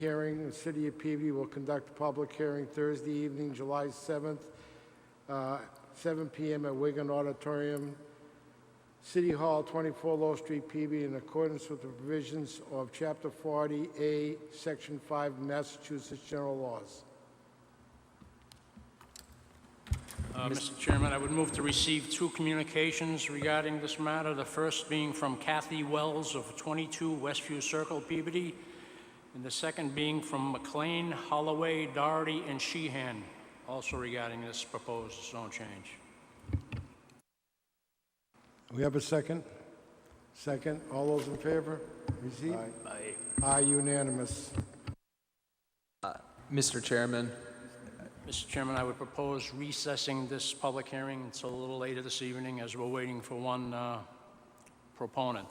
Hearing, the City of Peabody will conduct a public hearing Thursday evening, July 7th, 7 p.m. at Wigan Auditorium, City Hall, 24 Low Street, Peabody, in accordance with the provisions of Chapter 40A, Section 5, Massachusetts General Laws. Mr. Chairman, I would move to receive two communications regarding this matter. The first being from Kathy Wells of 22 Westview Circle, Peabody, and the second being from McLean, Holloway, Doherty, and Sheehan, also regarding this proposed zone change. We have a second? Second. All those in favor? Receive? Aye. Aye, unanimous. Mr. Chairman, Mr. Chairman, I would propose recessing this public hearing until a little later this evening as we're waiting for one proponent.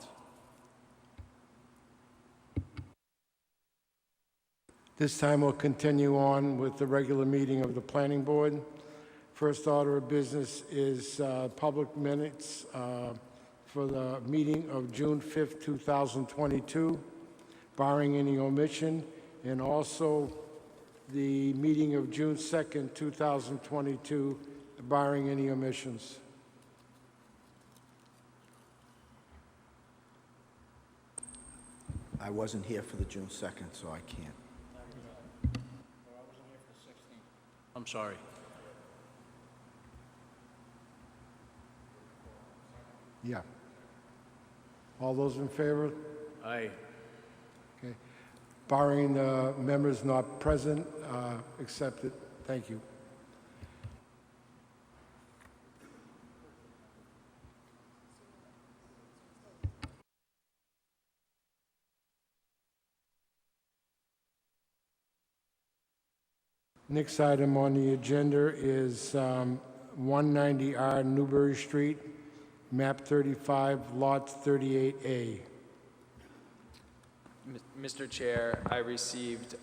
This time we'll continue on with the regular meeting of the Planning Board. First order of business is public minutes for the meeting of June 5th, 2022, barring any omission, and also the meeting of June 2nd, 2022, barring any omissions. I wasn't here for the June 2nd, so I can't. I'm sorry. Yeah. All those in favor? Aye. Okay. Barring the members not present, accepted. Thank you. Next item on the agenda is 190R Newbury Street, map 35, lots 38A. Mr. Chair, I received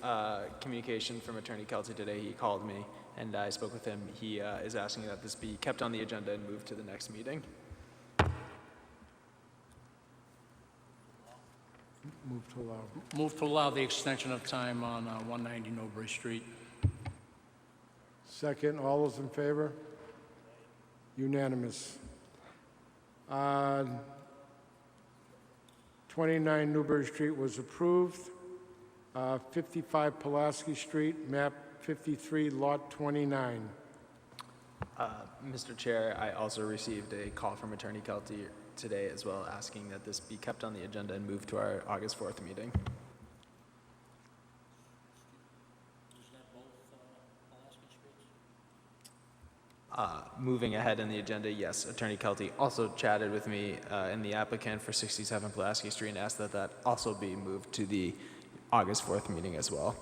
communication from Attorney Kelty today. He called me and I spoke with him. He is asking that this be kept on the agenda and moved to the next meeting. Move to allow. Move to allow the extension of time on 190 Newbury Street. Second, all those in favor? Unanimous. 29 Newbury Street was approved. 55 Pulaski Street, map 53, lot 29. Mr. Chair, I also received a call from Attorney Kelty today as well, asking that this be kept on the agenda and moved to our August 4th meeting. Moving ahead in the agenda, yes, Attorney Kelty also chatted with me and the applicant for 67 Pulaski Street and asked that that also be moved to the August 4th meeting as well.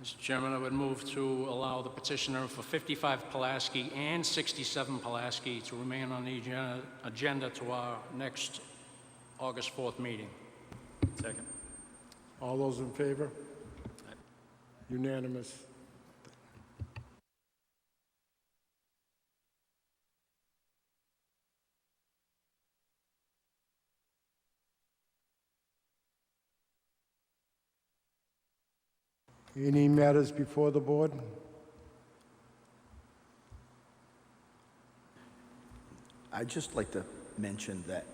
Mr. Chairman, I would move to allow the petitioner for 55 Pulaski and 67 Pulaski to remain on the agenda to our next August 4th meeting. Second. All those in favor? Unanimous. Any matters before the board? I'd just like to mention that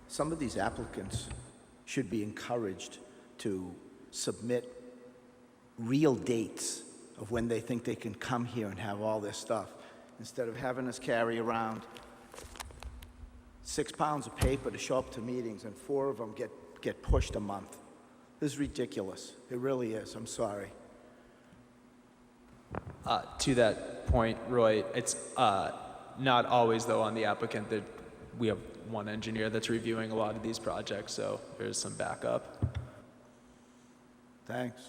some of these applicants should be encouraged to submit real dates of when they think they can come here and have all this stuff, instead of having us carry around 6 pounds of paper to show up to meetings and 4 of them get pushed a month. This is ridiculous. It really is. I'm sorry. To that point, Roy, it's not always, though, on the applicant. That we have one engineer that's reviewing a lot of these projects, so there's some backup. Thanks.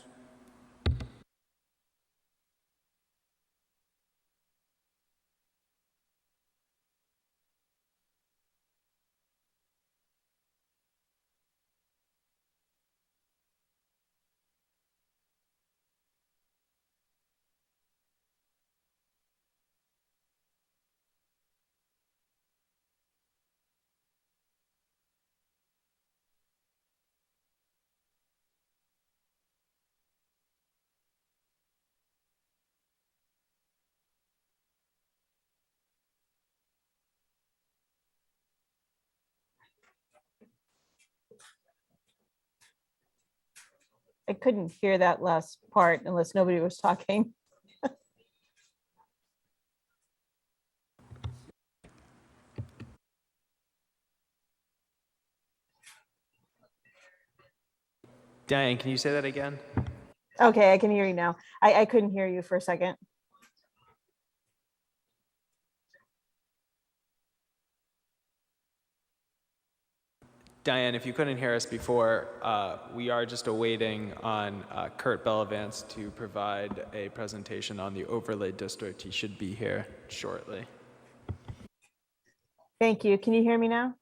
I couldn't hear that last part unless nobody was talking. Diane, can you say that again? Okay, I can hear you now. I couldn't hear you for a second. Diane, if you couldn't hear us before, we are just awaiting on Kurt Bellavance to provide a presentation on the overlay district. He should be here shortly. Thank you. Can you hear me now?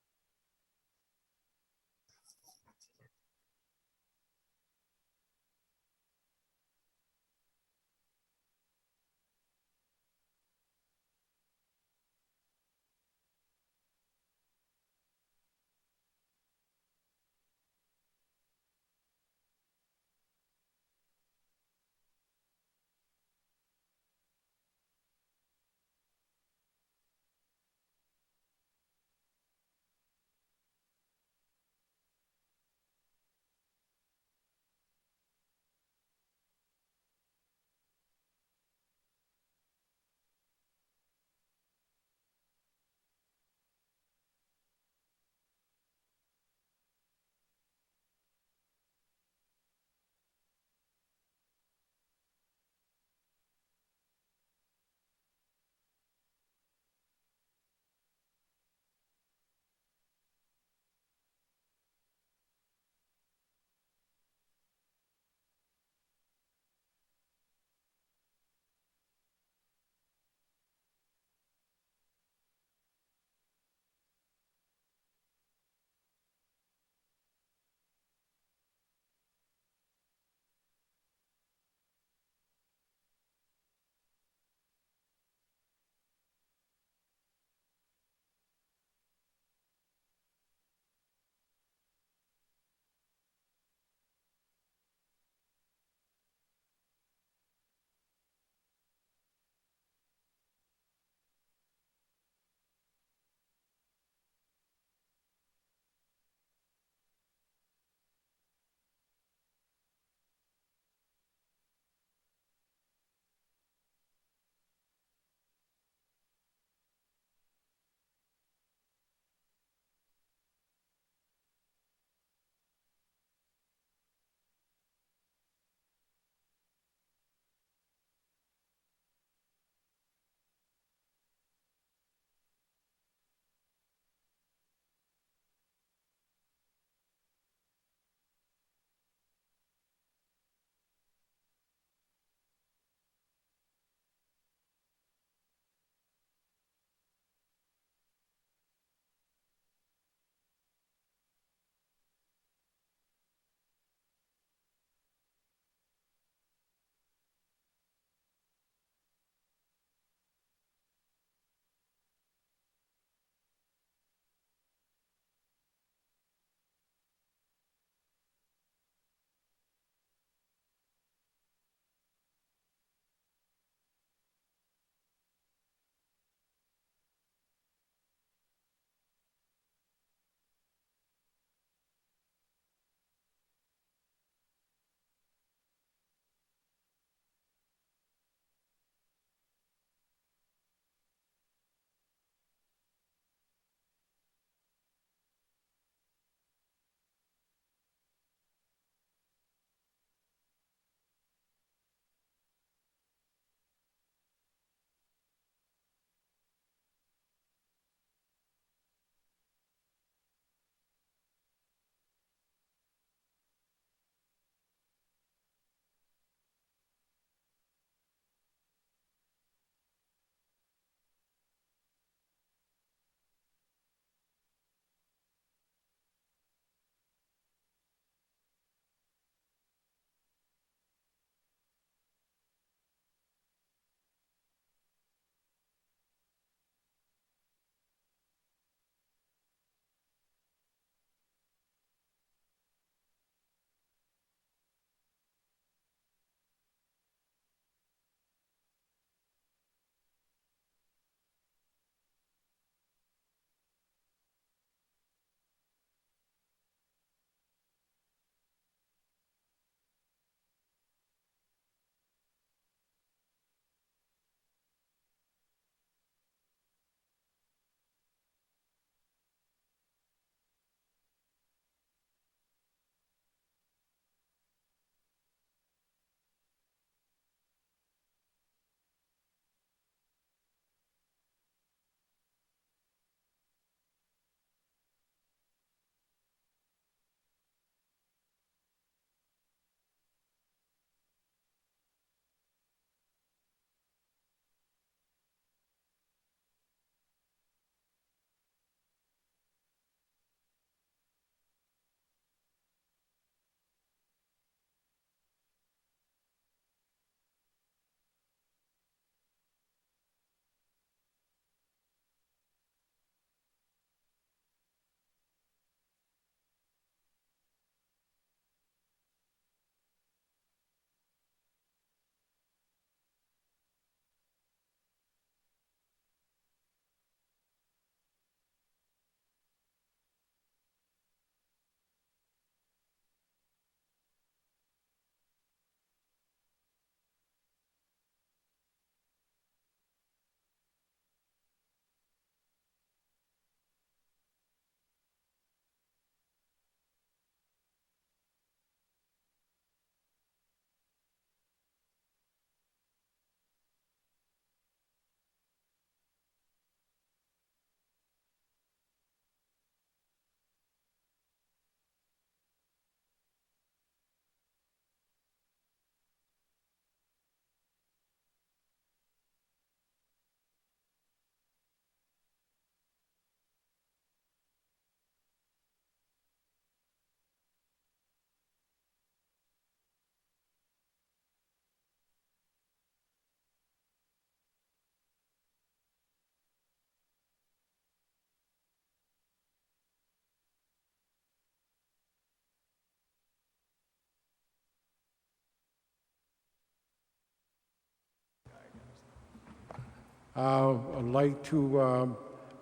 I'd like to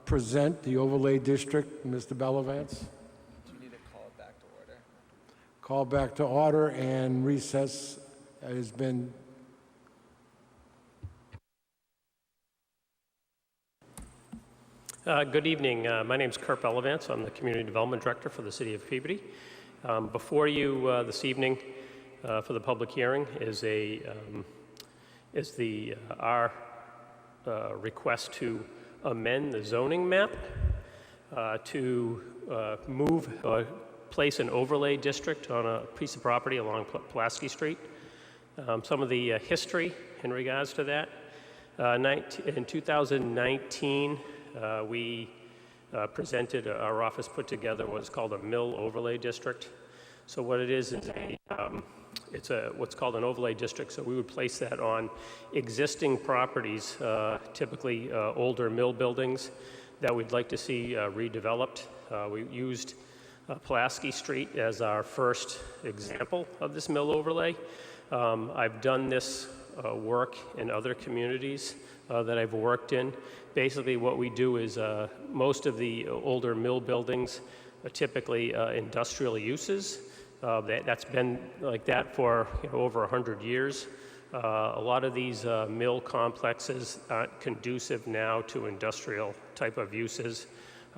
present the overlay district, Mr. Bellavance. Do you need to call it back to order? Call back to order and recess has been. Good evening. My name is Kurt Bellavance. I'm the Community Development Director for the City of Peabody. Before you this evening for the public hearing is our request to amend the zoning map to place an overlay district on a piece of property along Pulaski Street. Some of the history in regards to that. In 2019, we presented, our office put together what's called a mill overlay district. So what it is it's what's called an overlay district. So we would place that on existing properties, typically older mill buildings that we'd like to see redeveloped. We used Pulaski Street as our first example of this mill overlay. I've done this work in other communities that I've worked in. Basically what we do is most of the older mill buildings are typically industrial uses. That's been like that for over 100 years. A lot of these mill complexes aren't conducive now to industrial type of uses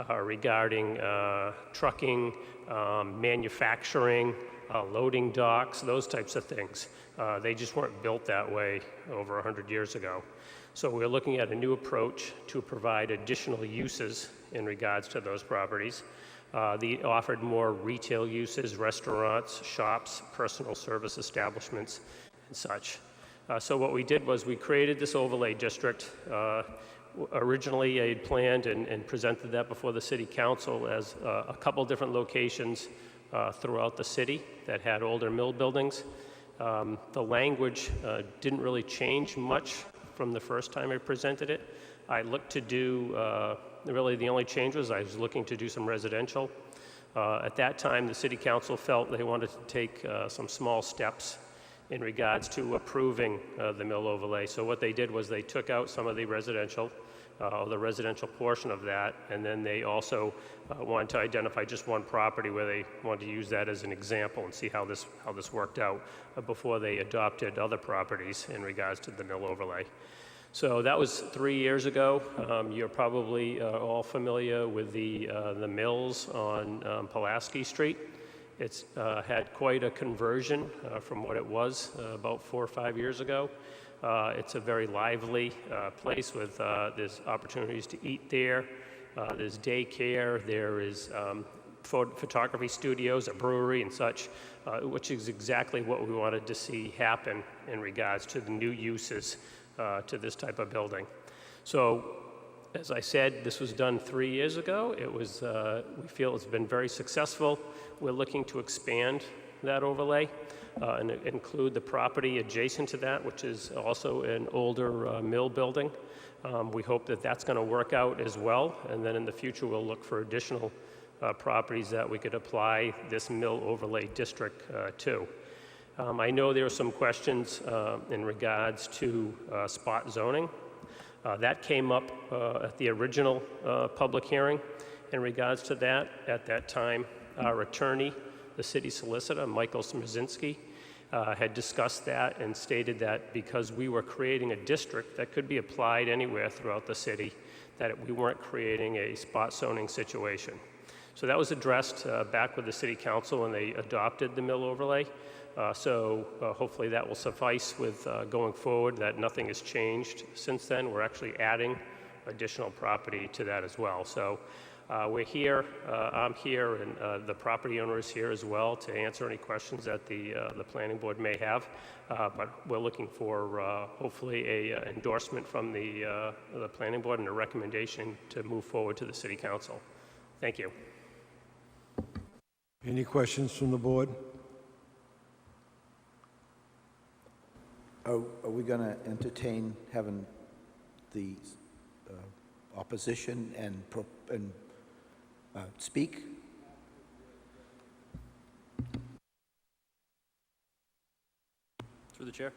regarding trucking, manufacturing, loading docks, those types of things. They just weren't built that way over 100 years ago. So we're looking at a new approach to provide additional uses in regards to those properties. They offered more retail uses, restaurants, shops, personal service establishments, and such. So what we did was we created this overlay district. Originally, I had planned and presented that before the city council as a couple different locations throughout the city that had older mill buildings. The language didn't really change much from the first time I presented it. I looked to do, really the only change was I was looking to do some residential. At that time, the city council felt they wanted to take some small steps in regards to approving the mill overlay. So what they did was they took out some of the residential portion of that, and then they also wanted to identify just one property where they wanted to use that as an example and see how this worked out before they adopted other properties in regards to the mill overlay. So that was 3 years ago. You're probably all familiar with the mills on Pulaski Street. It's had quite a conversion from what it was about 4 or 5 years ago. It's a very lively place with there's opportunities to eat there. There's daycare. There is photography studios, a brewery, and such, which is exactly what we wanted to see happen in regards to the new uses to this type of building. So, as I said, this was done 3 years ago. It was, we feel it's been very successful. We're looking to expand that overlay and include the property adjacent to that, which is also an older mill building. We hope that that's going to work out as well, and then in the future we'll look for additional properties that we could apply this mill overlay district to. I know there are some questions in regards to spot zoning. That came up at the original public hearing in regards to that. At that time, our attorney, the city solicitor, Michael Smierzinski, had discussed that and stated that because we were creating a district that could be applied anywhere throughout the city, that we weren't creating a spot zoning situation. So that was addressed back with the city council and they adopted the mill overlay. So hopefully that will suffice with going forward, that nothing has changed since then. We're actually adding additional property to that as well. So we're here, I'm here, and the property owner is here as well to answer any questions that the planning board may have. But we're looking for hopefully a endorsement from the planning board and a recommendation to move forward to the city council. Thank you. Any questions from the board? Are we going to entertain having the opposition and speak? Through the chair.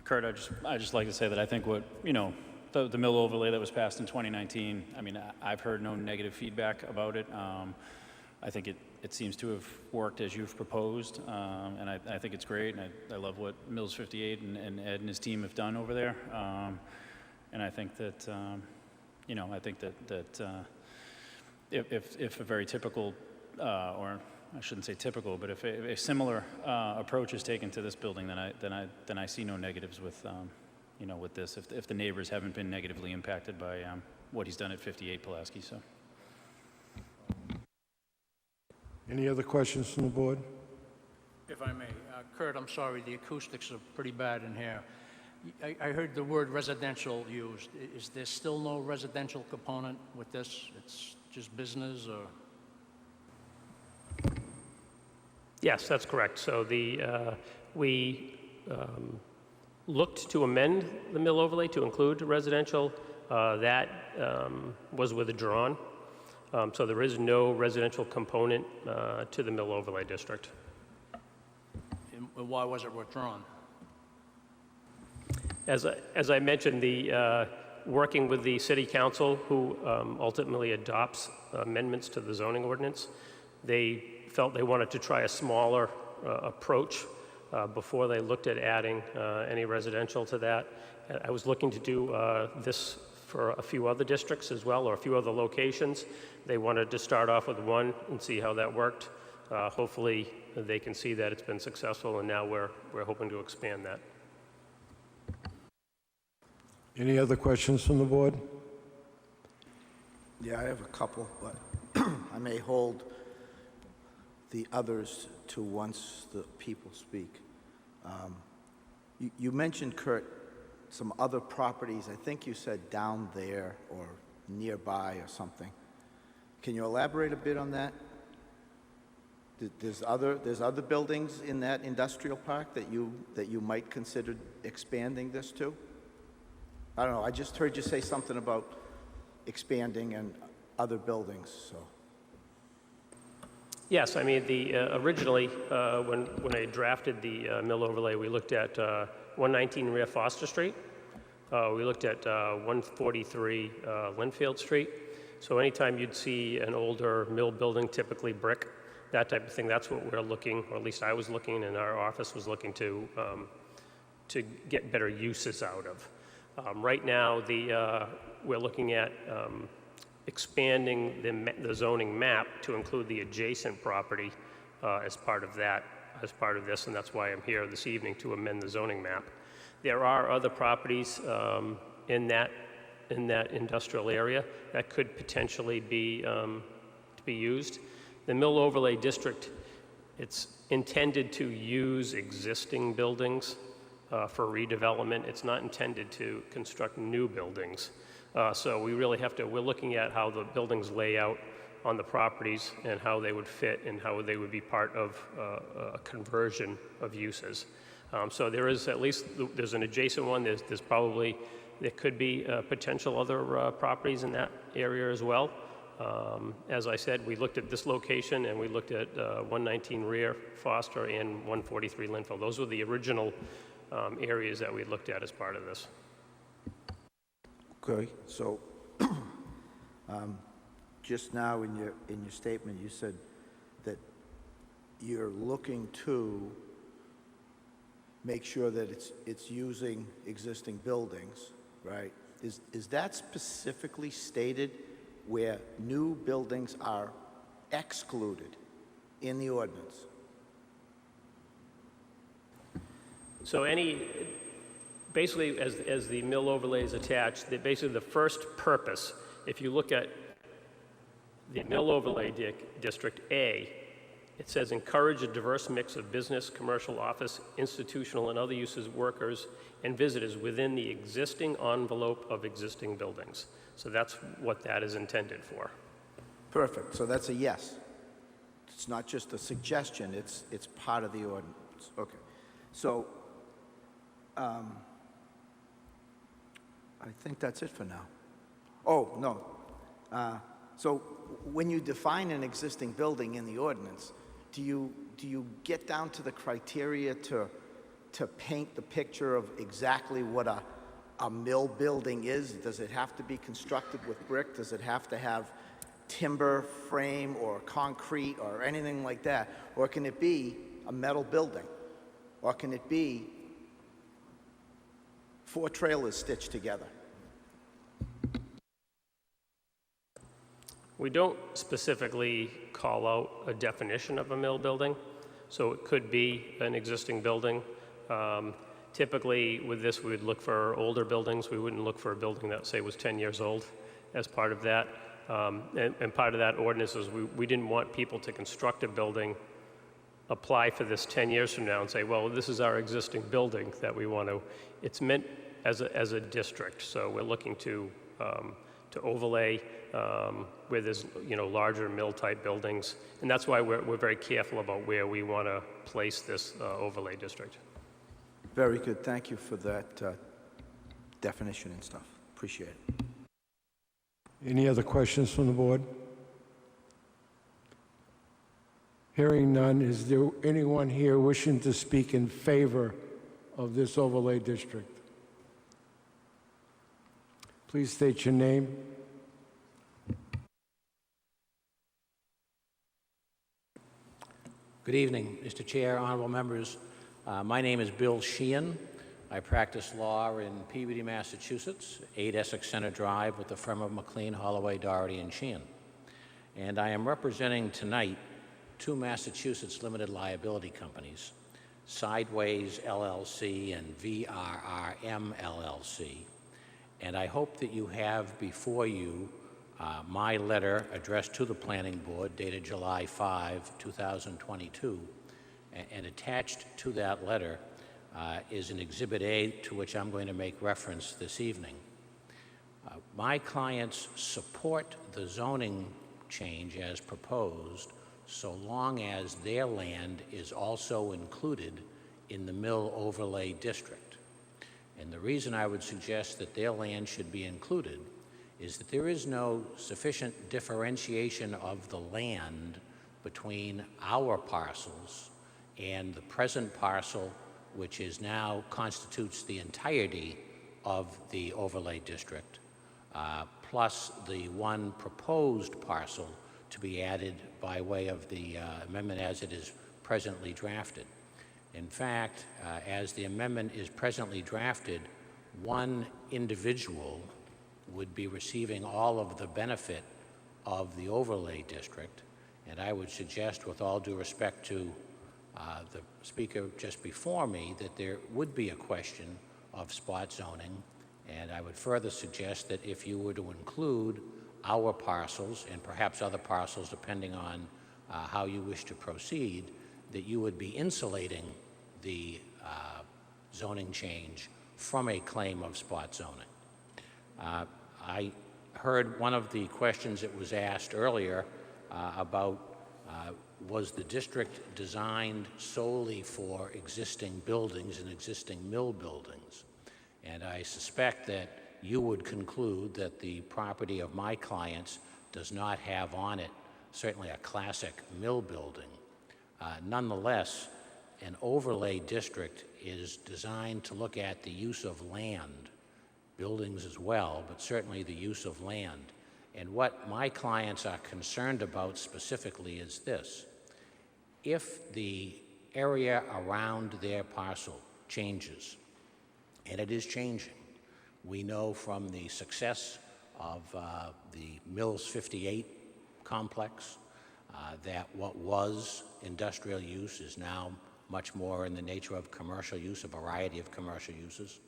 Kurt, I just like to say that I think what, the mill overlay that was passed in 2019, I mean, I've heard no negative feedback about it. I think it seems to have worked as you've proposed, and I think it's great, and I love what Mills 58 and Ed and his team have done over there. And I think that, if a very typical, or I shouldn't say typical, but if a similar approach is taken to this building, then I see no negatives with, with this. If the neighbors haven't been negatively impacted by what he's done at 58 Pulaski, so. Any other questions from the board? If I may, Kurt, I'm sorry, the acoustics are pretty bad in here. I heard the word residential used. Is there still no residential component with this? It's just business, or? Yes, that's correct. So we looked to amend the mill overlay to include residential. That was withdrawn. So there is no residential component to the mill overlay district. And why was it withdrawn? As I mentioned, working with the city council, who ultimately adopts amendments to the zoning ordinance, they felt they wanted to try a smaller approach before they looked at adding any residential to that. I was looking to do this for a few other districts as well, or a few other locations. They wanted to start off with one and see how that worked. Hopefully, they can see that it's been successful, and now we're hoping to expand that. Any other questions from the board? Yeah, I have a couple, but I may hold the others to once the people speak. You mentioned, Kurt, some other properties. I think you said down there or nearby or something. Can you elaborate a bit on that? There's other buildings in that industrial park that you might consider expanding this to? I don't know. I just heard you say something about expanding and other buildings, so. Yes, I mean, originally, when I drafted the mill overlay, we looked at 119 Rear Foster Street. We looked at 143 Linfield Street. So anytime you'd see an older mill building, typically brick, that type of thing, that's what we're looking, or at least I was looking, and our office was looking to get better uses out of. Right now, we're looking at expanding the zoning map to include the adjacent property as part of this, and that's why I'm here this evening to amend the zoning map. There are other properties in that industrial area that could potentially be used. The mill overlay district, it's intended to use existing buildings for redevelopment. It's not intended to construct new buildings. So we really we're looking at how the buildings lay out on the properties and how they would fit and how they would be part of a conversion of uses. So there is there's an adjacent one. There could be potential other properties in that area as well. As I said, we looked at this location and we looked at 119 Rear Foster and 143 Linfield. Those were the original areas that we looked at as part of this. Okay, so just now in your statement, you said that you're looking to make sure that it's using existing buildings, right? Is that specifically stated where new buildings are excluded in the ordinance? So basically, as the mill overlay is attached, basically the first purpose, if you look at the mill overlay district A, it says encourage a diverse mix of business, commercial, office, institutional, and other uses, workers, and visitors within the existing envelope of existing buildings. So that's what that is intended for. Perfect, so that's a yes. It's not just a suggestion, it's part of the ordinance. Okay, so I think that's it for now. Oh, no. So when you define an existing building in the ordinance, do you get down to the criteria to to paint the picture of exactly what a mill building is? Does it have to be constructed with brick? Does it have to have timber frame or concrete or anything like that? Or can it be a metal building? Or can it be 4 trailers stitched together? We don't specifically call out a definition of a mill building, so it could be an existing building. Typically, with this, we would look for older buildings. We wouldn't look for a building that, say, was 10 years old as part of that. And part of that ordinance is we didn't want people to construct a building, apply for this 10 years from now and say, well, this is our existing building that we want to. It's meant as a district, so we're looking to overlay where there's larger mill-type buildings, and that's why we're very careful about where we want to place this overlay district. Very good. Thank you for that definition and stuff. Appreciate it. Any other questions from the board? Hearing none, is there anyone here wishing to speak in favor of this overlay district? Please state your name. Good evening, Mr. Chair, honorable members. My name is Bill Sheehan. I practice law in Peabody, Massachusetts, 8 Essex Center Drive, with the firm of McLean, Holloway, Doherty, and Sheehan. And I am representing tonight 2 Massachusetts limited liability companies, Sideways LLC and VRRM LLC. And I hope that you have before you my letter addressed to the Planning Board dated July 5, 2022, and attached to that letter is an Exhibit A to which I'm going to make reference this evening. My clients support the zoning change as proposed so long as their land is also included in the mill overlay district. And the reason I would suggest that their land should be included is that there is no sufficient differentiation of the land between our parcels and the present parcel, which is now constitutes the entirety of the overlay district, plus the one proposed parcel to be added by way of the amendment as it is presently drafted. In fact, as the amendment is presently drafted, one individual would be receiving all of the benefit of the overlay district, and I would suggest, with all due respect to the speaker just before me, that there would be a question of spot zoning, and I would further suggest that if you were to include our parcels and perhaps other parcels depending on how you wish to proceed, that you would be insulating the zoning change from a claim of spot zoning. I heard one of the questions that was asked earlier about was the district designed solely for existing buildings and existing mill buildings? And I suspect that you would conclude that the property of my clients does not have on it certainly a classic mill building. Nonetheless, an overlay district is designed to look at the use of land, buildings as well, but certainly the use of land. And what my clients are concerned about specifically is this. If the area around their parcel changes, and it is changing, we know from the success of the Mills 58 complex that what was industrial use is now much more in the nature of commercial use, a variety of commercial uses.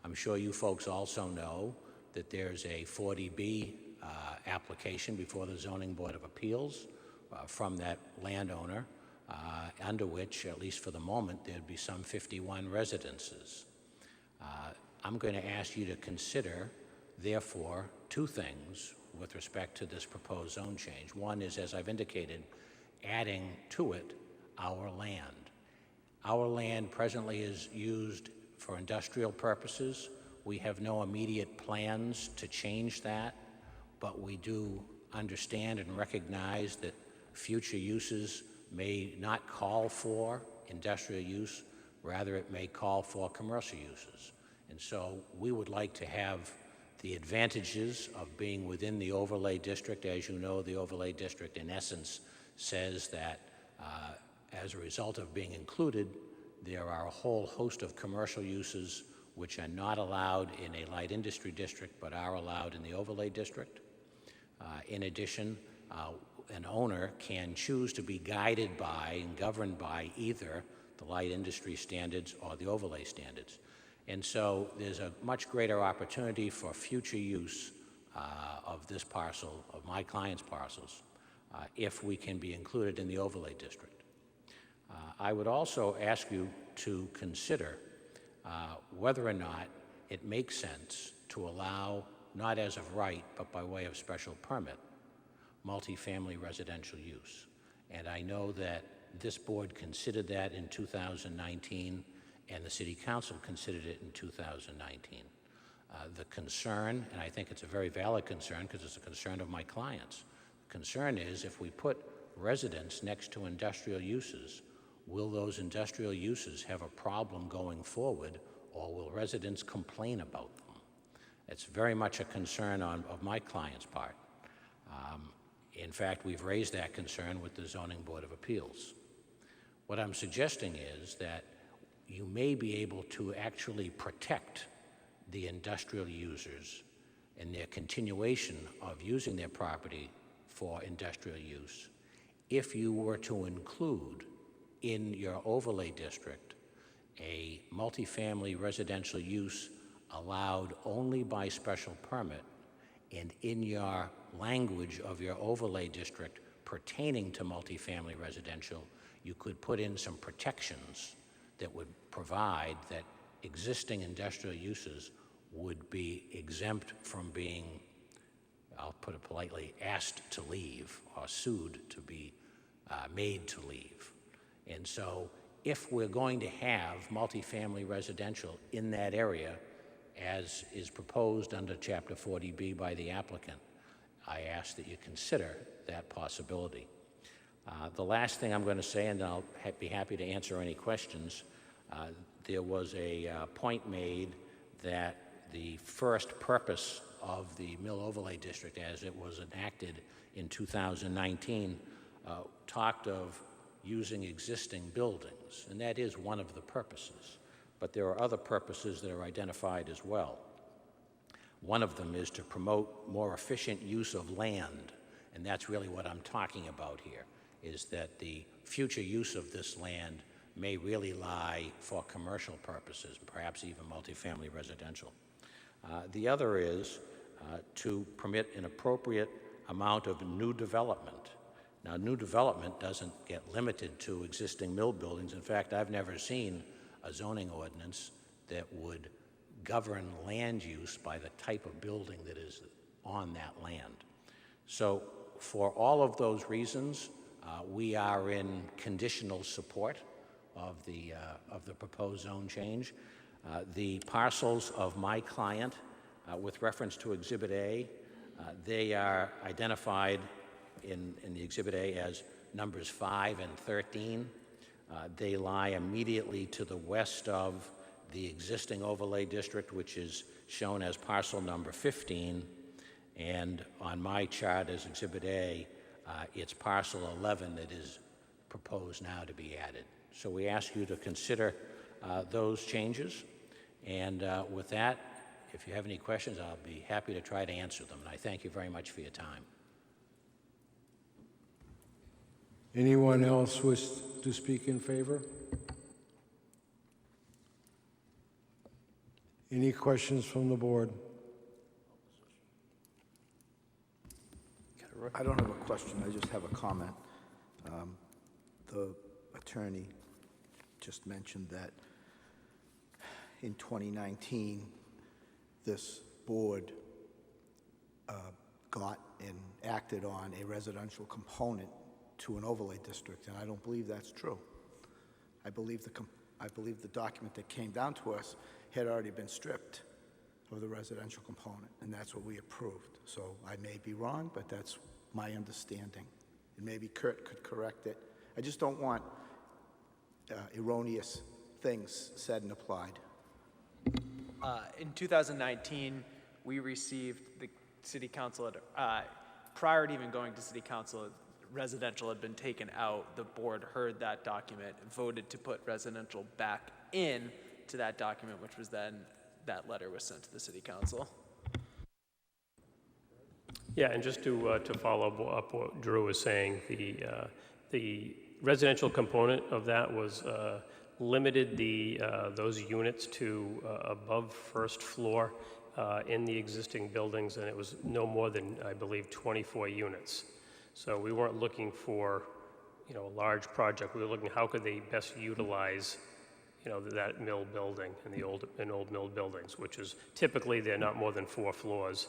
I'm sure you folks also know that there's a 40B application before the Zoning Board of Appeals from that landowner, under which, at least for the moment, there'd be some 51 residences. I'm going to ask you to consider, therefore, 2 things with respect to this proposed zone change. One is, as I've indicated, adding to it our land. Our land presently is used for industrial purposes. We have no immediate plans to change that, but we do understand and recognize that future uses may not call for industrial use Rather, it may call for commercial uses. And so we would like to have the advantages of being within the overlay district. As you know, the overlay district, in essence, says that as a result of being included, there are a whole host of commercial uses which are not allowed in a light industry district but are allowed in the overlay district. In addition, an owner can choose to be guided by and governed by either the light industry standards or the overlay standards. And so there's a much greater opportunity for future use of this parcel, of my client's parcels, if we can be included in the overlay district. I would also ask you to consider whether or not it makes sense to allow, not as of right, but by way of special permit, multifamily residential use. And I know that this board considered that in 2019, and the City Council considered it in 2019. The concern, and I think it's a very valid concern because it's a concern of my clients, the concern is if we put residents next to industrial uses, will those industrial uses have a problem going forward, or will residents complain about them? It's very much a concern of my client's part. In fact, we've raised that concern with the Zoning Board of Appeals. What I'm suggesting is that you may be able to actually protect the industrial users and their continuation of using their property for industrial use if you were to include in your overlay district a multifamily residential use allowed only by special permit, and in your language of your overlay district pertaining to multifamily residential, you could put in some protections that would provide that existing industrial uses would be exempt from being, I'll put it politely, asked to leave or sued to be made to leave. And so if we're going to have multifamily residential in that area, as is proposed under Chapter 40B by the applicant, I ask that you consider that possibility. The last thing I'm going to say, and I'll be happy to answer any questions, there was a point made that the first purpose of the Mill Overlay District, as it was enacted in 2019, talked of using existing buildings, and that is one of the purposes. But there are other purposes that are identified as well. One of them is to promote more efficient use of land, and that's really what I'm talking about here, is that the future use of this land may really lie for commercial purposes, perhaps even multifamily residential. The other is to permit an appropriate amount of new development. Now, new development doesn't get limited to existing mill buildings. In fact, I've never seen a zoning ordinance that would govern land use by the type of building that is on that land. So for all of those reasons, we are in conditional support of the proposed zone change. The parcels of my client, with reference to Exhibit A, they are identified in the Exhibit A as numbers 5 and 13. They lie immediately to the west of the existing overlay district, which is shown as parcel number 15. And on my chart as Exhibit A, it's parcel 11 that is proposed now to be added. So we ask you to consider those changes. And with that, if you have any questions, I'll be happy to try to answer them. And I thank you very much for your time. Anyone else wish to speak in favor? Any questions from the board? I don't have a question, I just have a comment. The attorney just mentioned that in 2019, this board got and acted on a residential component to an overlay district, and I don't believe that's true. I believe the document that came down to us had already been stripped of the residential component, and that's what we approved. So I may be wrong, but that's my understanding. And maybe Kurt could correct it. I just don't want erroneous things said and applied? In 2019, we received the city council, prior to even going to city council, residential had been taken out. The board heard that document, voted to put residential back in to that document, which was then, that letter was sent to the city council. Yeah, and just to follow up what Drew was saying, the residential component of that was limited those units to above first floor in the existing buildings, and it was no more than, I believe, 24 units. So we weren't looking for, a large project. We were looking how could they best utilize, that mill building and the old mill buildings, which is typically they're not more than 4 floors.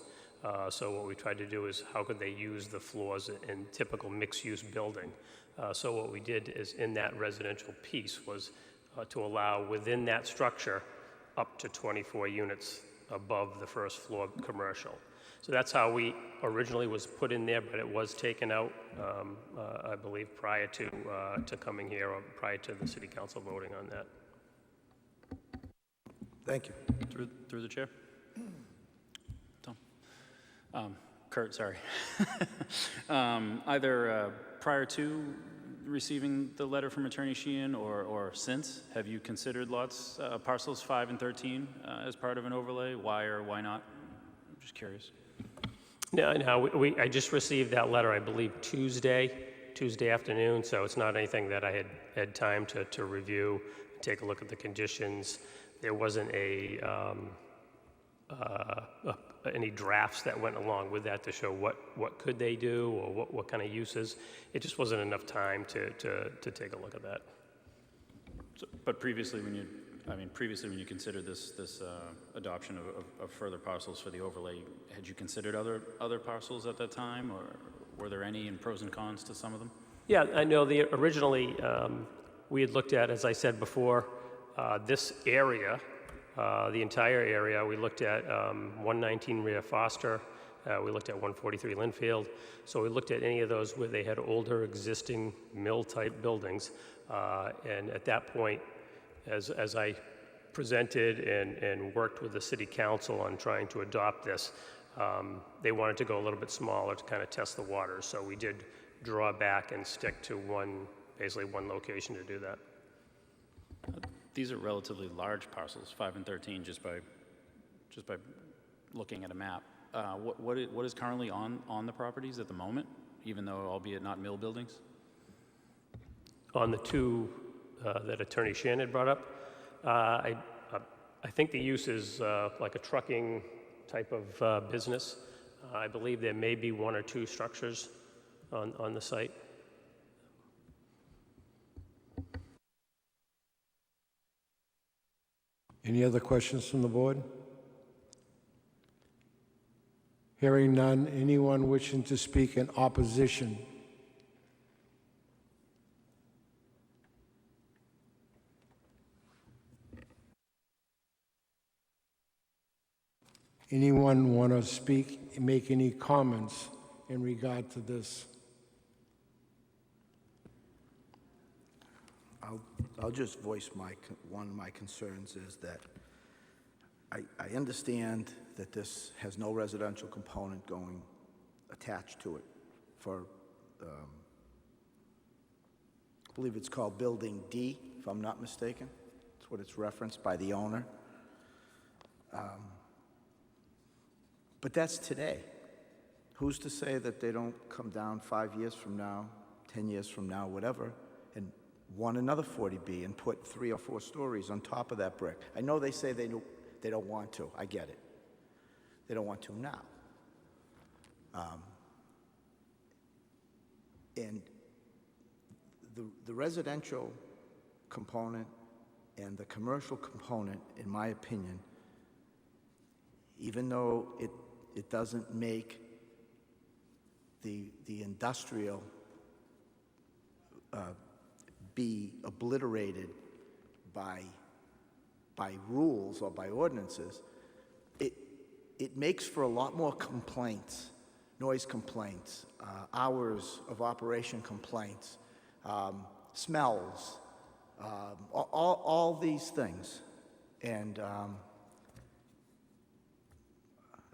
So what we tried to do is how could they use the floors in typical mixed-use building. So what we did is in that residential piece was to allow within that structure up to 24 units above the first floor commercial. So that's how we originally was put in there, but it was taken out, I believe, prior to coming here or prior to the city council voting on that. Thank you. Through the chair? Tom? Kurt, sorry. Either prior to receiving the letter from Attorney Sheehan or since, have you considered parcels 5 and 13 as part of an overlay? Why or why not? I'm just curious. No, I just received that letter, I believe, Tuesday afternoon, so it's not anything that I had time to review, take a look at the conditions. There wasn't any drafts that went along with that to show what could they do or what kind of uses. It just wasn't enough time to take a look at that. So, but previously, when you considered this adoption of further parcels for the overlay, had you considered other parcels at that time, or were there any and pros and cons to some of them? Yeah, I know originally we had looked at, as I said before, this area, the entire area. We looked at 119 Rear Foster. We looked at 143 Linfield. So we looked at any of those where they had older existing mill-type buildings. And at that point, as I presented and worked with the city council on trying to adopt this, they wanted to go a little bit smaller to kind of test the waters. So we did draw back and stick to basically one location to do that. These are relatively large parcels, 5 and 13, just by looking at a map. What is currently on the properties at the moment, even though albeit not mill buildings? On the two that Attorney Sheehan had brought up, I think the use is like a trucking type of business. I believe there may be 1 or 2 structures on the site. Any other questions from the board? Hearing none, anyone wishing to speak in opposition? Anyone want to speak, make any comments in regard to this? I'll just voice one of my concerns is that I understand that this has no residential component going attached to it for, I believe it's called Building D, if I'm not mistaken. That's what it's referenced by the owner. But that's today. Who's to say that they don't come down 5 years from now, 10 years from now, whatever, and want another 40B and put 3 or 4 stories on top of that brick? I know they say they don't want to. I get it. They don't want to now. And the residential component and the commercial component, in my opinion, even though it doesn't make the industrial be obliterated by rules or by ordinances, it makes for a lot more complaints, noise complaints, hours of operation complaints, smells, all these things. And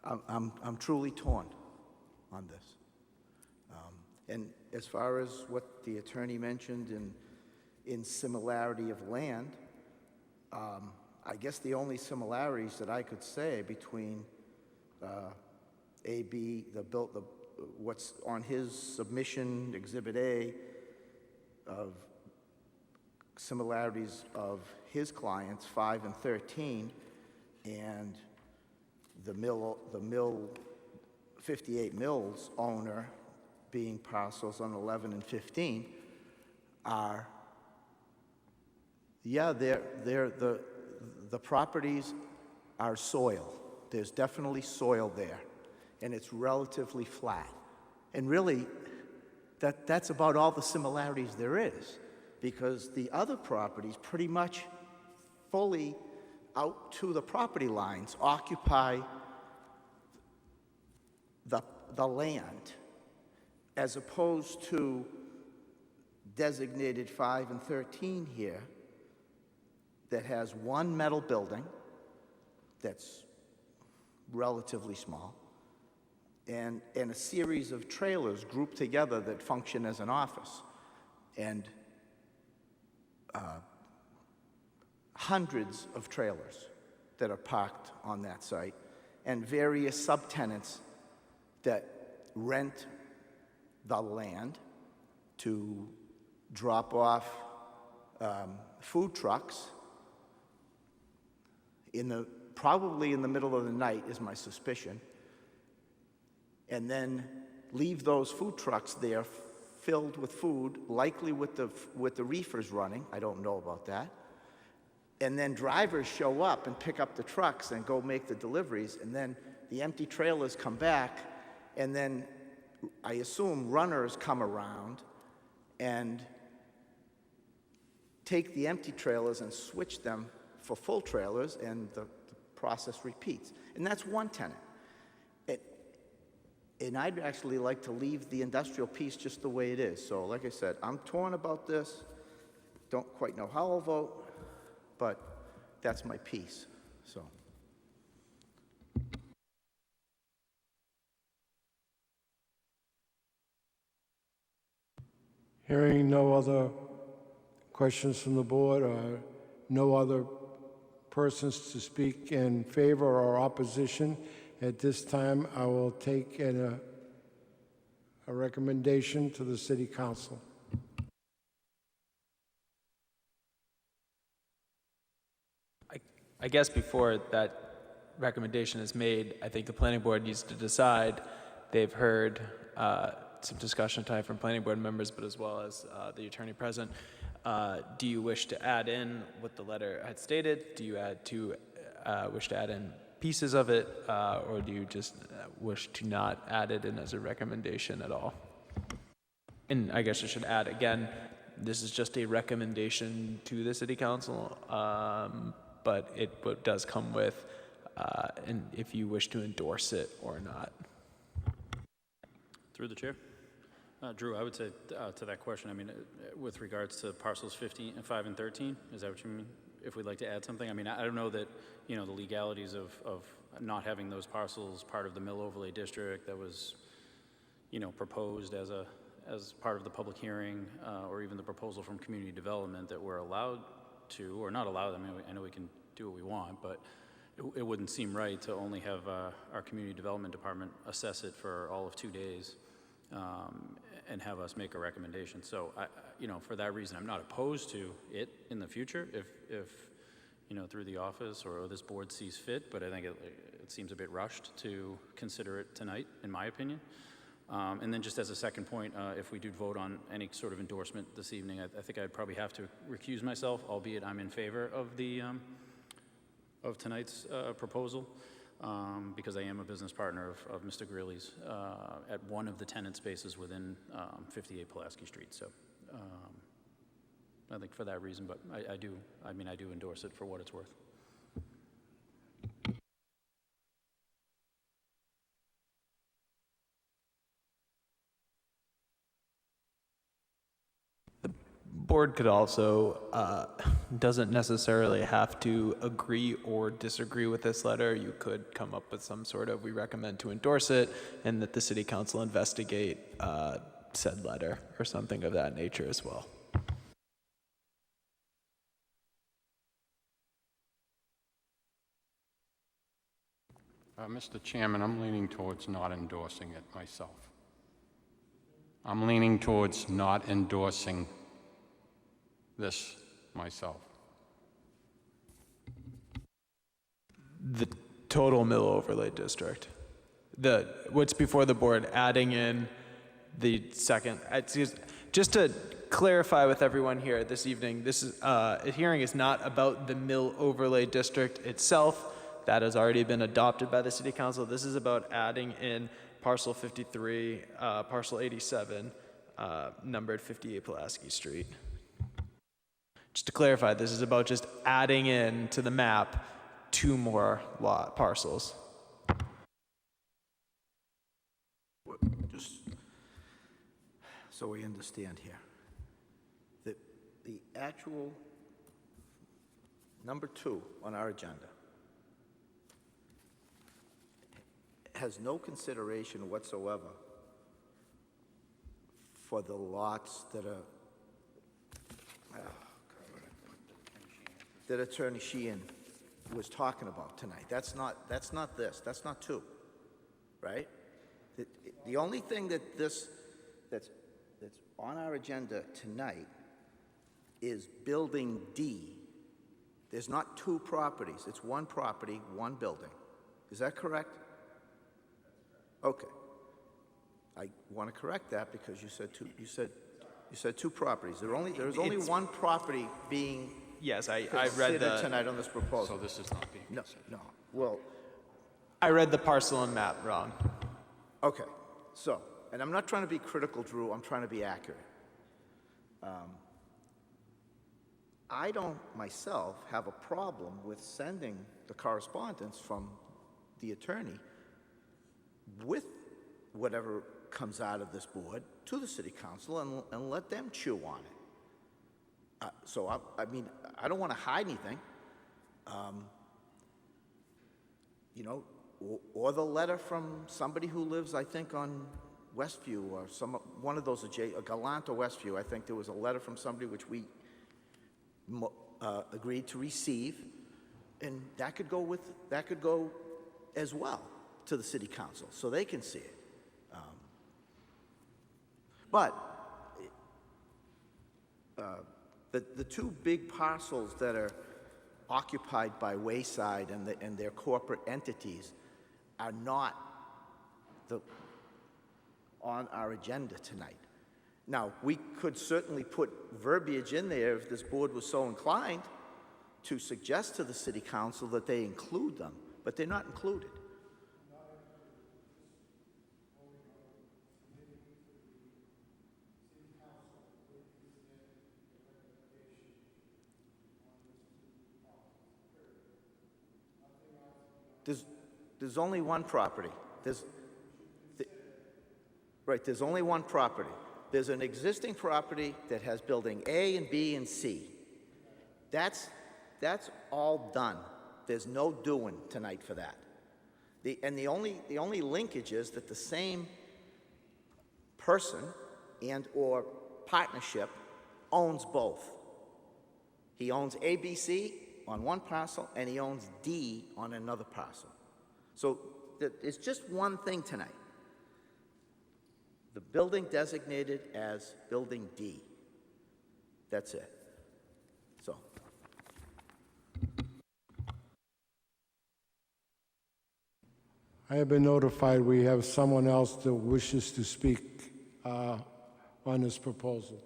I'm truly torn on this. And as far as what the attorney mentioned in similarity of land, I guess the only similarities that I could say between AB, what's on his submission, Exhibit A, of similarities of his clients, 5 and 13, and the mill 58 Mills owner being parcels on 11 and 15 are, yeah, the properties are soil. There's definitely soil there, and it's relatively flat. And really, that's about all the similarities there is, because the other properties pretty much fully out to the property lines occupy the land, as opposed to designated 5 and 13 here that has one metal building that's relatively small and a series of trailers grouped together that function as an office, and hundreds of trailers that are parked on that site, and various subtenants that rent the land to drop off food trucks probably in the middle of the night, is my suspicion, and then leave those food trucks there filled with food, likely with the reefers running. I don't know about that. And then drivers show up and pick up the trucks and go make the deliveries, and then the empty trailers come back, and then I assume runners come around and take the empty trailers and switch them for full trailers, and the process repeats. And that's one tenant. And I'd actually like to leave the industrial piece just the way it is. So like I said, I'm torn about this. Don't quite know how I'll vote, but that's my piece. So. Hearing no other questions from the board or no other persons to speak in favor or opposition, at this time I will take a recommendation to the City Council. I guess before that recommendation is made, I think the planning board needs to decide. They've heard some discussion time from planning board members, but as well as the attorney present. Do you wish to add in what the letter had stated? Do you wish to add in pieces of it, or do you just wish to not add it in as a recommendation at all? And I guess I should add again, this is just a recommendation to the City Council, but it does come with, and if you wish to endorse it or not. Through the chair. Drew, I would say to that question, I mean, with regards to parcels 5 and 13, is that what you mean? If we'd like to add something? I mean, I don't know that, the legalities of not having those parcels part of the Mill Overlay District that was, proposed as part of the public hearing, or even the proposal from community development that we're allowed to, or not allowed. I mean, I know we can do what we want, but it wouldn't seem right to only have our community development department assess it for all of 2 days, and have us make a recommendation. So, for that reason, I'm not opposed to it in the future if through the office or this board sees fit, but I think it seems a bit rushed to consider it tonight, in my opinion. And then just as a second point, if we do vote on any sort of endorsement this evening, I think I'd probably have to recuse myself, albeit I'm in favor of the of tonight's proposal, because I am a business partner of Mr. Greeley's at one of the tenant spaces within 58 Pulaski Street. So I think for that reason, but I do endorse it for what it's worth. board could also, doesn't necessarily have to agree or disagree with this letter. You could come up with some sort of, we recommend to endorse it, and that the city council investigate said letter or something of that nature as well. Mr. Chairman, I'm leaning towards not endorsing it myself. I'm leaning towards not endorsing this myself. The total mill overlay district. What's before the board, adding in the second, just to clarify with everyone here this evening, this is, a hearing is not about the mill overlay district itself. That has already been adopted by the city council. This is about adding in parcel 53, parcel 87, numbered 58 Pulaski Street. Just to clarify, this is about just adding in to the map 2 more lot parcels. Just so we understand here, the actual number 2 on our agenda has no consideration whatsoever for the lots that are that Attorney Sheehan was talking about tonight. That's not this. That's not 2, right? The only thing that's on our agenda tonight is Building D. There's not 2 properties. It's 1 property, 1 building. Is that correct? Okay. I want to correct that because you said 2. You said 2 properties. There's only 1 property being Yes, I read considered tonight on this proposal. So this is not being considered. No. Well, I read the parcel and map wrong. okay. So, and I'm not trying to be critical, Drew. I'm trying to be accurate. I don't myself have a problem with sending the correspondence from the attorney with whatever comes out of this board to the city council and let them chew on it. So, I mean, I don't want to hide anything. You know, or the letter from somebody who lives, I think, on Westview or one of those, Gallant or Westview. I think there was a letter from somebody which we agreed to receive, and that could go as well to the city council, so they can see it. But the 2 big parcels that are occupied by Wayside and their corporate entities are not on our agenda tonight. Now, we could certainly put verbiage in there if this board was so inclined to suggest to the city council that they include them, but they're not included. There's only 1 property. There's only 1 property. There's an existing property that has building A and B and C. That's all done. There's no doing tonight for that. The only linkage is that the same person and or partnership owns both. He owns ABC on 1 parcel and he owns D on another parcel. So it's just one thing tonight. The building designated as Building D. That's it. So. I have been notified we have someone else that wishes to speak on this proposal.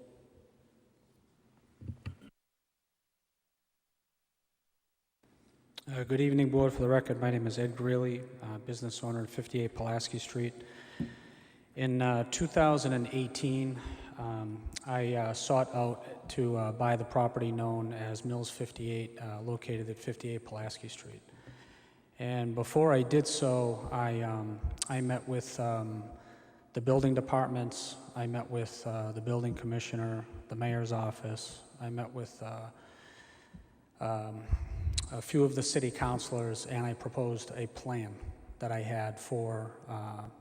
Good evening, Board. For the record, my name is Ed Greeley, business owner at 58 Pulaski Street. In 2018, I sought out to buy the property known as Mills 58, located at 58 Pulaski Street. And before I did so, I met with the the building departments. I met with the building commissioner, the mayor's office. I met with a few of the city councilors, and I proposed a plan that I had for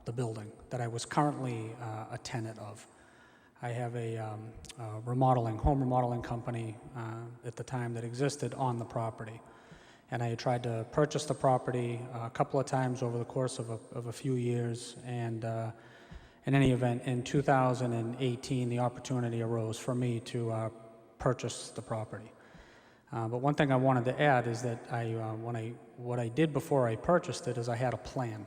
the building that I was currently a tenant of. I have a home remodeling company at the time that existed on the property. And I had tried to purchase the property a couple of times over the course of a few years. And in any event, in 2018, the opportunity arose for me to purchase the property. But one thing I wanted to add is that what I did before I purchased it is I had a plan.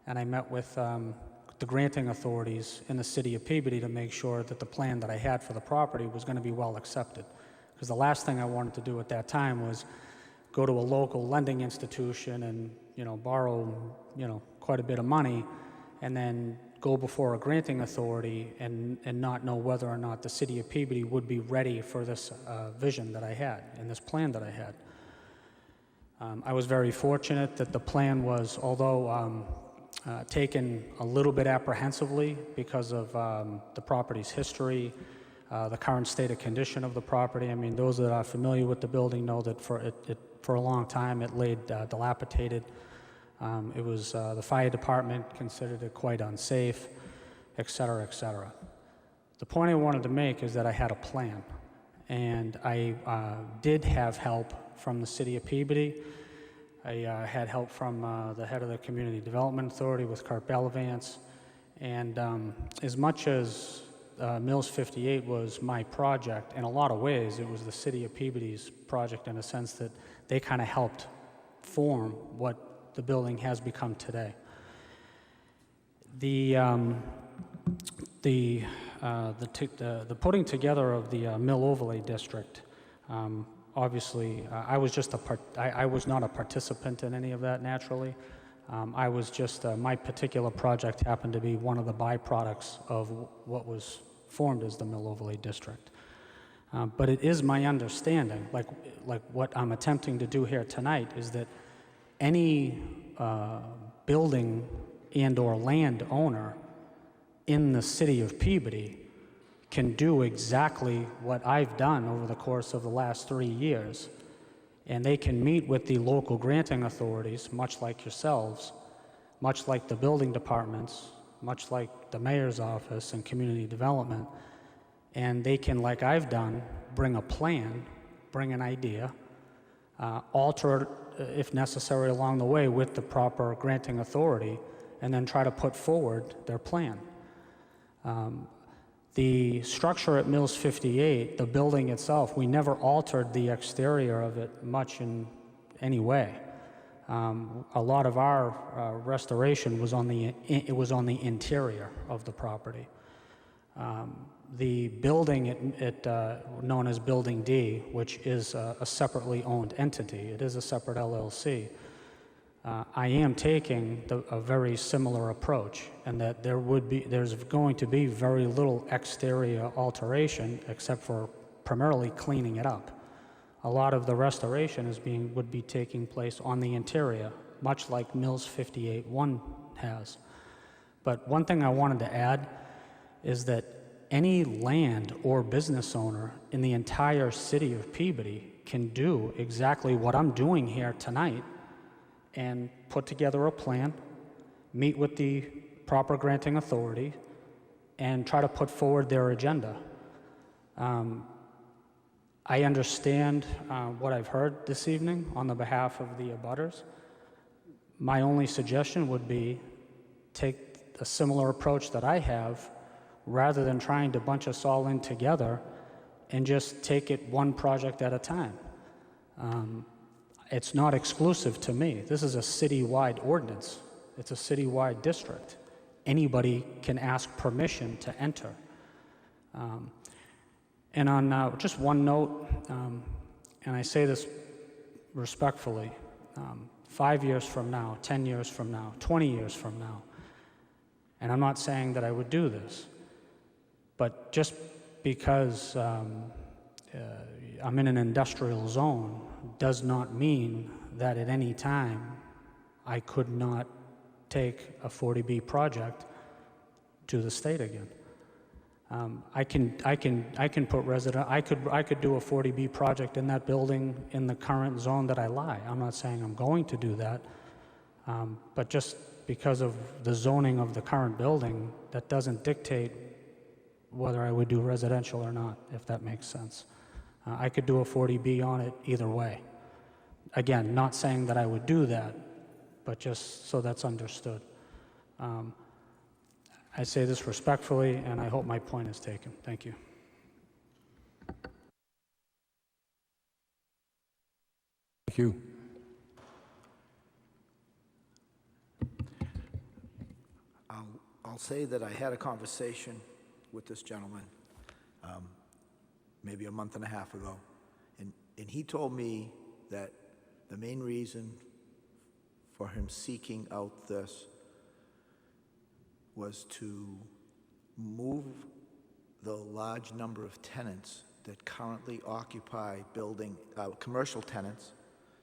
And I met with the granting authorities in the city of Peabody to make sure that the plan that I had for the property was going to be well accepted. Because the last thing I wanted to do at that time was go to a local lending institution and, borrow, quite a bit of money, and then go before a granting authority and not know whether or not the city of Peabody would be ready for this vision that I had and this plan that I had. I was very fortunate that the plan was, although taken a little bit apprehensively because of the property's history, the current state of condition of the property. I mean, those that are familiar with the building know that for a long time it laid dilapidated. It was the fire department considered it quite unsafe, et cetera, et cetera. The point I wanted to make is that I had a plan, and I did have help from the city of Peabody. I had help from the head of the Community Development Authority with Kurt Bellavance, and as much as Mills 58 was my project, in a lot of ways it was the city of Peabody's project in a sense that they kind of helped form what the building has become today. The putting together of the Mill Overlay District, obviously, I was not a participant in any of that, naturally. I was just, my particular project happened to be one of the byproducts of what was formed as the Mill Overlay District. But it is my understanding, like what I'm attempting to do here tonight, is that any building and/or land owner in the city of Peabody can do exactly what I've done over the course of the last 3 years. And they can meet with the local granting authorities, much like yourselves, much like the building departments, much like the mayor's office and community development, and they can, like I've done, bring a plan, bring an idea, alter it if necessary along the way with the proper granting authority, and then try to put forward their plan. The structure at Mills 58, the building itself, we never altered the exterior of it much in any way. A lot of our restoration was on the interior of the property. The building known as Building D, which is a separately owned entity, it is a separate LLC. I am taking a very similar approach, and that there's going to be very little exterior alteration except for primarily cleaning it up. A lot of the restoration would be taking place on the interior, much like Mills 58-1 has. But one thing I wanted to add is that any land or business owner in the entire city of Peabody can do exactly what I'm doing here tonight and put together a plan, meet with the proper granting authority, and try to put forward their agenda. I understand what I've heard this evening on the behalf of the abutters. My only suggestion would be take a similar approach that I have, rather than trying to bunch us all in together and just take it one project at a time. It's not exclusive to me. This is a citywide ordinance. It's a citywide district. Anybody can ask permission to enter. And on just one note, and I say this respectfully, 5 years from now, 10 years from now, 20 years from now, and I'm not saying that I would do this, but just because I'm in an industrial zone does not mean that at any time I could not take a 40B project to the state again. I can put I could do a 40B project in that building in the current zone that I lie. I'm not saying I'm going to do that, but just because of the zoning of the current building, that doesn't dictate whether I would do residential or not, if that makes sense. I could do a 40B on it either way. Again, not saying that I would do that, but just so that's understood. I say this respectfully, and I hope my point is taken. Thank you. Thank you. I'll say that I had a conversation with this gentleman maybe a month and a half ago, and he told me that the main reason for him seeking out this was to move the large number of tenants that currently occupy commercial tenants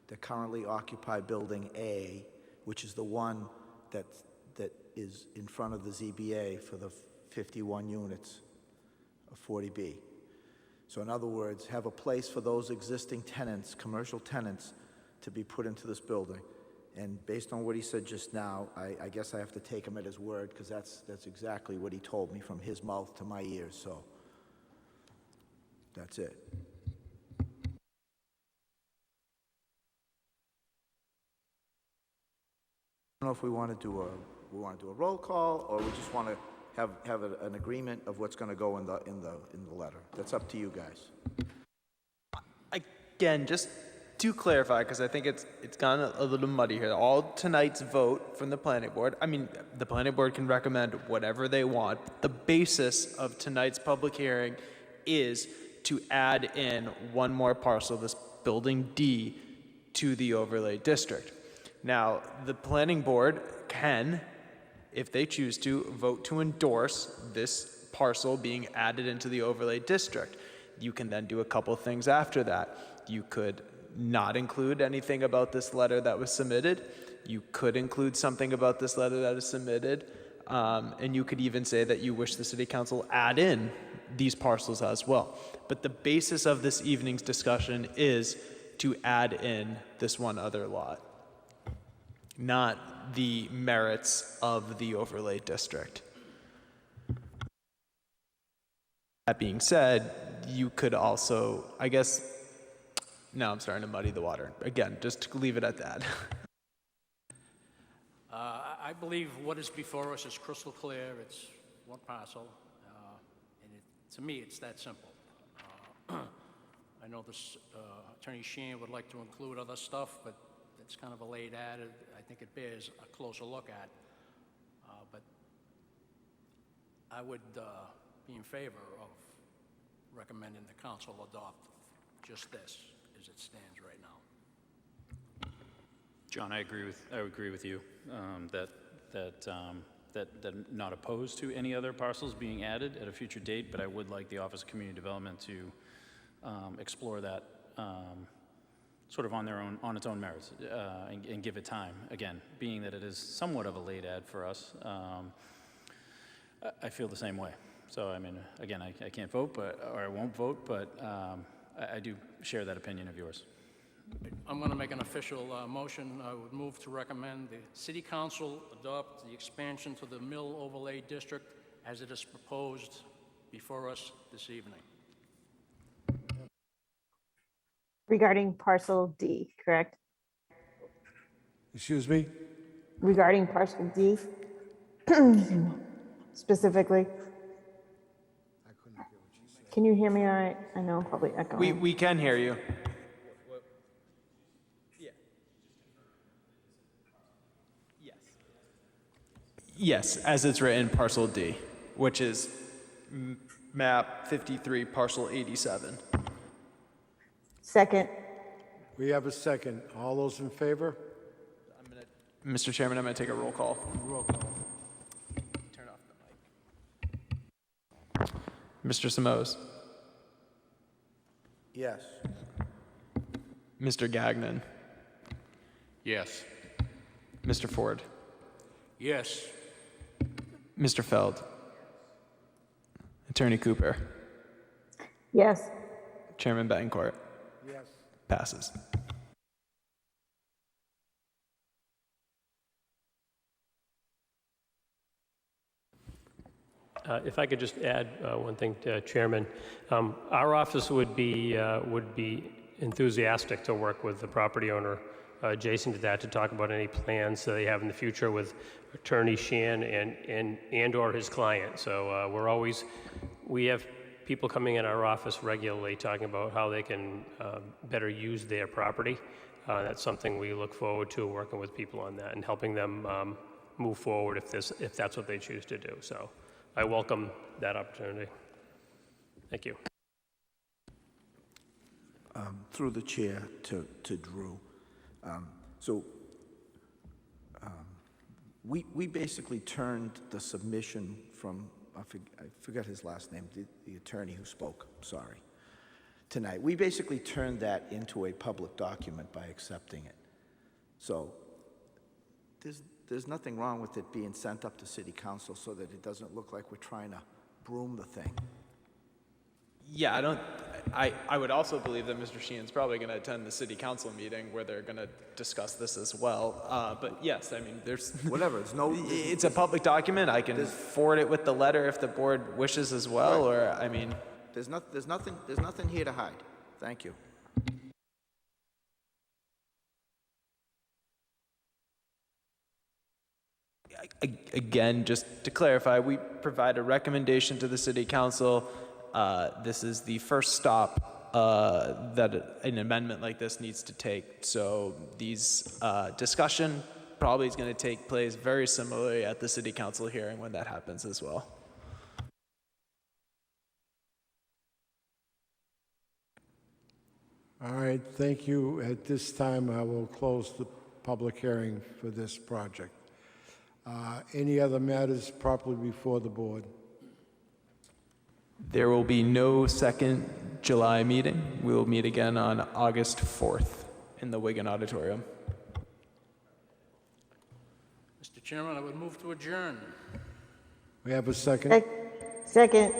that currently occupy Building A, which is the one that is in front of the ZBA for the 51 units of 40B. So in other words, have a place for those existing tenants, commercial tenants, to be put into this building. And based on what he said just now, I guess I have to take him at his word, because that's exactly what he told me from his mouth to my ears, so that's it. I don't know if we want to do a roll call, or we just want to have an agreement of what's going to go in the letter. That's up to you guys. Again, just to clarify, because I think it's gotten a little muddy here. All tonight's vote from the planning board, I mean, the planning board can recommend whatever they want. The basis of tonight's public hearing is to add in one more parcel, this Building D, to the overlay district. Now, the planning board can, if they choose to, vote to endorse this parcel being added into the overlay district. You can then do a couple things after that. You could not include anything about this letter that was submitted. You could include something about this letter that is submitted. And you could even say that you wish the city council add in these parcels as well. But the basis of this evening's discussion is to add in this one other lot, not the merits of the overlay district. That being said, you could also, I guess, now I'm starting to muddy the water. Again, just to leave it at that. I believe what is before us is crystal clear. It's one parcel, and to me, it's that simple. I know this Attorney Sheehan would like to include other stuff, but it's kind of a late ad. I think it bears a closer look at. But I would be in favor of recommending the council adopt just this as it stands right now. John, I agree with you that I'm not opposed to any other parcels being added at a future date, but I would like the Office of Community Development to explore that sort of on its own merits and give it time. Again, being that it is somewhat of a late ad for us, I feel the same way. So I mean, again, I can't vote, or I won't vote, but I do share that opinion of yours. I'm going to make an official motion. I would move to recommend the City Council adopt the expansion to the Mill Overlay District as it is proposed before us this evening. Regarding parcel D, correct? Excuse me? Regarding parcel D specifically. Can you hear me all right? I know I'm probably echoing. We can hear you. Yes, as it's written, parcel D, which is map 53, parcel 87. Second. We have a second. All those in favor? Mr. Chairman, I'm going to take a roll call. Roll call. Turn off the mic. Mr. Simoes. Yes. Mr. Gagnon. Yes. Mr. Ford. Yes. Mr. Feld. Attorney Cooper, Yes. Chairman Betancourt. Yes. Passes. If I could just add one thing, Chairman. Our office would be enthusiastic to work with the property owner adjacent to that to talk about any plans that they have in the future with Attorney Sheehan and/or his client. So we have people coming in our office regularly talking about how they can better use their property. That's something we look forward to, working with people on that and helping them move forward if that's what they choose to do. So I welcome that opportunity. Thank you. Through the chair to Drew. We basically turned the submission from, I forgot his last name, the attorney who spoke, sorry, tonight. We basically turned that into a public document by accepting it. So there's nothing wrong with it being sent up to City Council so that it doesn't look like we're trying to broom the thing. Yeah, I would also believe that Mr. Sheehan's probably going to attend the city council meeting where they're going to discuss this as well. But yes, I mean, there's Whatever, it's a public document. I can forward it with the letter if the board wishes as well, Right. or I mean, there's nothing here to hide. Thank you. again, just to clarify, we provide a recommendation to the city council. This is the first stop that an amendment like this needs to take. So these discussion probably is going to take place very similarly at the city council hearing when that happens as well. All right, thank you. At this time, I will close the public hearing for this project. Any other matters properly before the board? There will be no second July meeting. We will meet again on August 4th in the Wigan Auditorium. Mr. Chairman, I would move to adjourn. We have a second? Second.